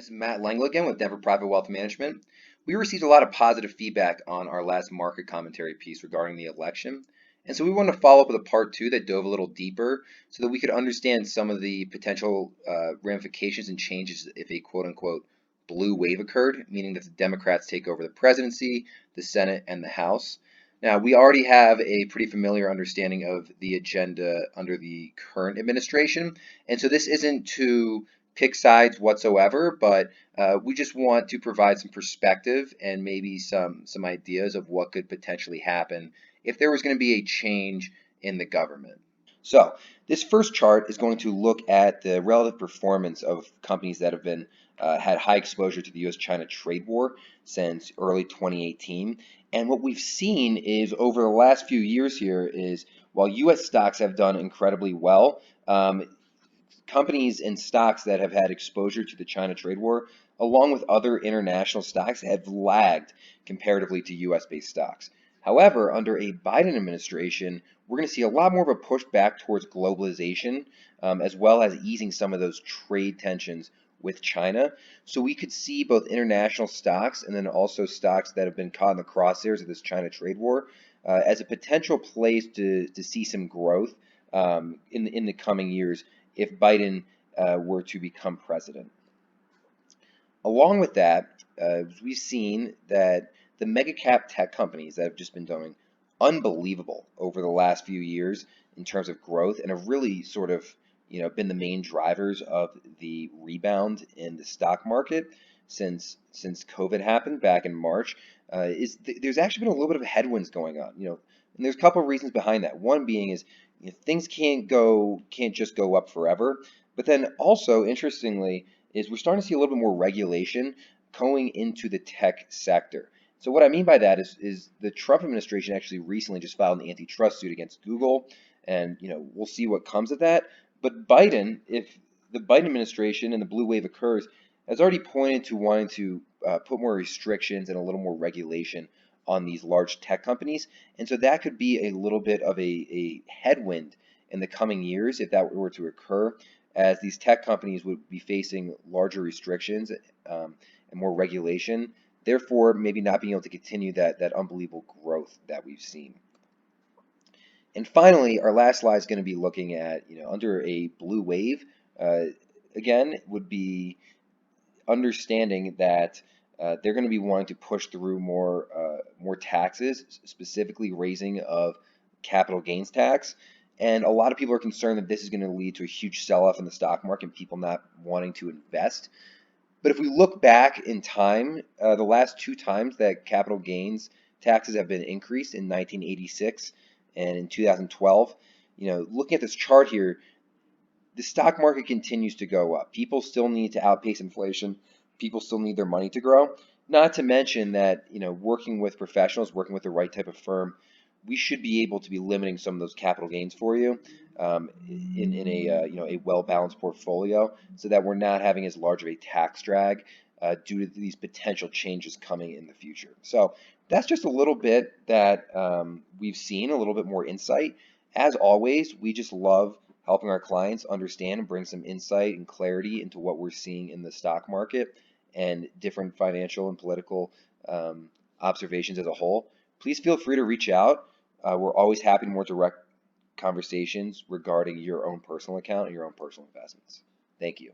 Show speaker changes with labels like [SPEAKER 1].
[SPEAKER 1] This is Matt Langel again with Denver Private Wealth Management. We received a lot of positive feedback on our last market commentary piece regarding the election. And so we wanted to follow up with a part two that dove a little deeper so that we could understand some of the potential ramifications and changes if a quote unquote blue wave occurred, meaning that the Democrats take over the presidency, the Senate, and the House. Now, we already have a pretty familiar understanding of the agenda under the current administration. And so this isn't to pick sides whatsoever, but we just want to provide some perspective and maybe some ideas of what could potentially happen if there was going to be a change in the government. So this first chart is going to look at the relative performance of companies that have been had high exposure to the U.S.-China trade war since early 2018. And what we've seen is over the last few years here is while U.S. stocks have done incredibly well, companies and stocks that have had exposure to the China trade war, along with other international stocks, have lagged comparatively to US-based stocks. However, under a Biden administration, we're going to see a lot more of a push back towards globalization, as well as easing some of those trade tensions with China. So we could see both international stocks and then also stocks that have been caught in the crosshairs of this China trade war as a potential place to see some growth in the coming years if Biden were to become president. Along with that, we've seen that the mega cap tech companies that have just been doing unbelievable over the last few years in terms of growth and have really sort of been the main drivers of the rebound in the stock market since COVID happened back in March. There's actually been a little bit of headwinds going on, and there's a couple of reasons behind that. One being is things can't just go up forever. But then also, interestingly, is we're starting to see a little bit more regulation going into the tech sector. So what I mean by that is the Trump administration actually recently just filed an antitrust suit against Google, and we'll see what comes of that. But Biden, if the Biden administration and the blue wave occurs, has already pointed to wanting to put more restrictions and a little more regulation on these large tech companies. And so that could be a little bit of a headwind in the coming years if that were to occur, as these tech companies would be facing larger restrictions and more regulation, therefore maybe not being able to continue that unbelievable growth that we've seen. And finally, our last slide is going to be looking at, under a blue wave, again, would be understanding that they're going to be wanting to push through more taxes, specifically raising of capital gains tax. And a lot of people are concerned that this is going to lead to a huge sell-off in the stock market and people not wanting to invest. But if we look back in time, the last two times that capital gains taxes have been increased, in 1986 and in 2012, looking at this chart here, the stock market continues to go up. People still need to outpace inflation. People still need their money to grow. Not to mention that, working with professionals, working with the right type of firm, we should be able to be limiting some of those capital gains for you in a well-balanced portfolio, so that we're not having as large of a tax drag due to these potential changes coming in the future. So that's just a little bit that we've seen, a little bit more insight. As always, we just love helping our clients understand and bring some insight and clarity into what we're seeing in the stock market and different financial and political observations as a whole. Please feel free to reach out. We're always happy to more direct conversations regarding your own personal account and your own personal investments. Thank you.